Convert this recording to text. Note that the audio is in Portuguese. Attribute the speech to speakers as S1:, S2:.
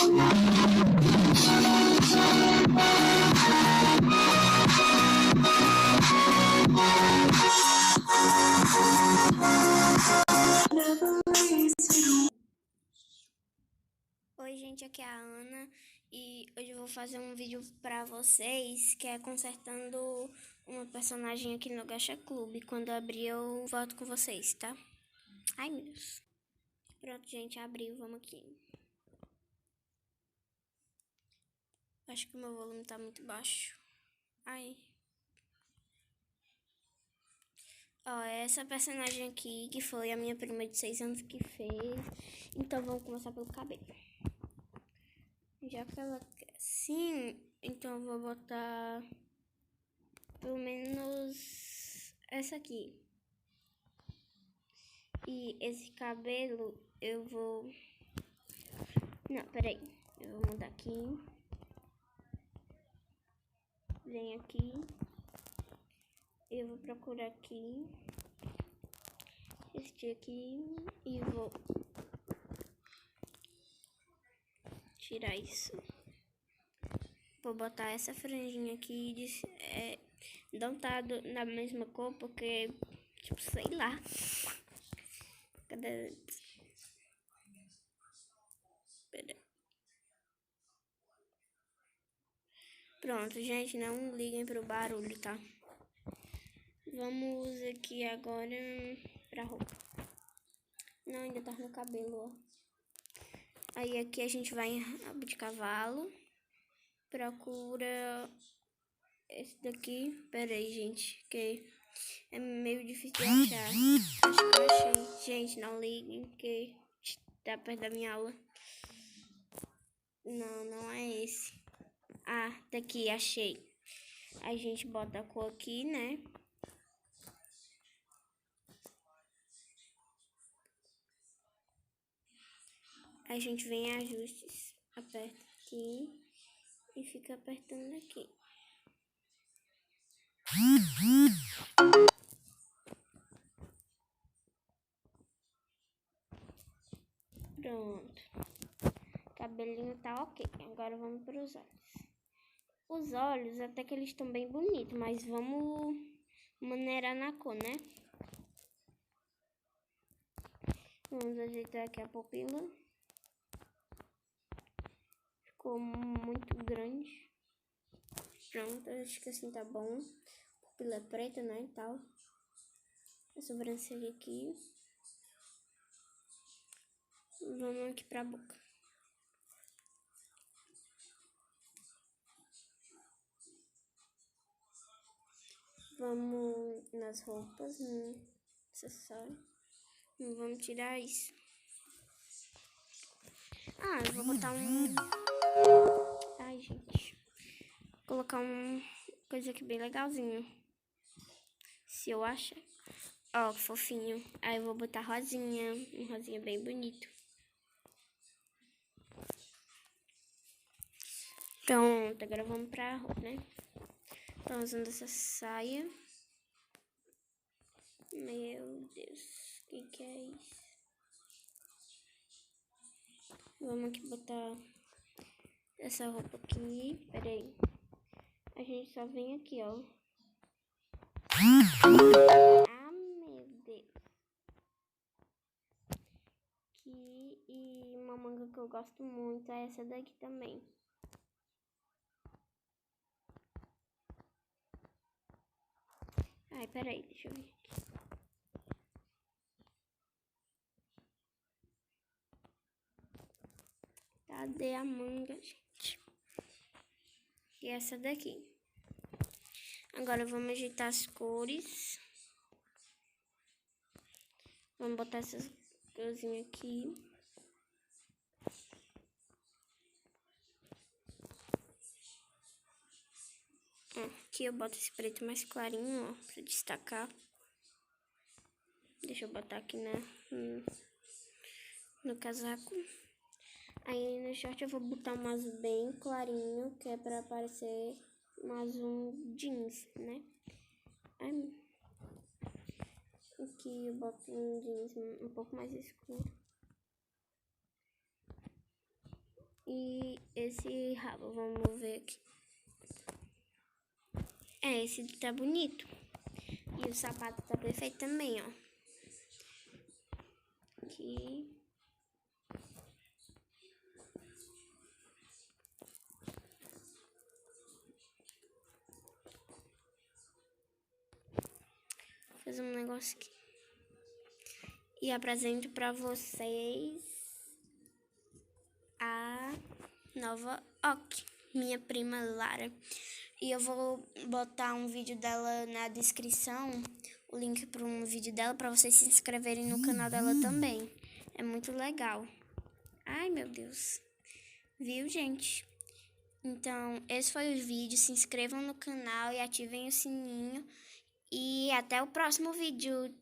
S1: Oi gente, aqui é a Ana e hoje eu vou fazer um vídeo pra vocês que é consertando uma personagem aqui no Gacha Clube. Quando abrir eu volto com vocês, tá? Ai meu Deus. Pronto gente, abriu, vamos aqui. Acho que o meu volume tá muito baixo. Ai. Ó, é essa personagem aqui que foi a minha prima de 6 anos que fez. Então vamos começar pelo cabelo. Já que ela quer assim, então eu vou botar pelo menos essa aqui. E esse cabelo eu vou... Não, peraí. Eu vou mudar aqui. Vem aqui. Eu vou procurar aqui. Este aqui. E vou tirar isso. Vou botar essa franjinha aqui. Não tá na mesma cor porque, tipo, sei lá. Cadê? Pera. Pronto, gente, não liguem pro barulho, tá? Vamos aqui agora pra roupa. Não, ainda tá no cabelo, ó. Aí aqui a gente vai em rabo de cavalo. Procura esse daqui. Pera aí, gente, que é meio difícil de achar. Acho que eu achei. Gente, não liguem, que tá perto da minha aula. Não, não é esse. Ah, daqui, achei. A gente bota a cor aqui, né? A gente vem em ajustes, aperta aqui e fica apertando aqui. Pronto. Cabelinho tá ok. Agora vamos para os olhos. Os olhos, até que eles estão bem bonitos, mas vamos maneirar na cor, né? Vamos ajeitar aqui a pupila. Ficou muito grande. Pronto, acho que assim tá bom. A pupila é preta, né, e tal. A sobrancelha aqui. Vamos aqui pra boca. Vamos nas roupas, no acessório. Vamos tirar isso. Ah, eu vou botar um... Ai, gente. Vou colocar coisa aqui bem legalzinho. Se eu achar. Ó, que fofinho. Aí eu vou botar rosinha. Um rosinha bem bonito. Pronto, agora vamos pra roupa, né? Tô usando essa saia. Meu Deus, o que é isso? Vamos aqui botar essa roupa aqui. Pera aí. A gente só vem aqui, ó. Ah, meu Deus. Aqui, e uma manga que eu gosto muito é essa daqui também. Ai, peraí, deixa eu ver aqui. Cadê a manga, gente? E essa daqui. Agora vamos ajeitar as cores. Vamos botar essas coisinhas aqui. Aqui eu boto esse preto mais clarinho, ó, pra destacar. Deixa eu botar aqui no casaco. Aí no short eu vou botar um azul bem clarinho, que é pra parecer mais um jeans, né? Aí, aqui eu boto um jeans um pouco mais escuro. E esse rabo, vamos ver aqui. Esse tá bonito. E o sapato tá perfeito também, ó. Aqui. Vou fazer um negócio aqui. E apresento pra vocês a nova Ok, minha prima Lara. E eu vou botar um vídeo dela na descrição, o link para um vídeo dela, para vocês se inscreverem no canal dela também. É muito legal. Ai, meu Deus. Viu, gente? Então, esse foi o vídeo. Se inscrevam no canal e ativem o sininho. E até o próximo vídeo.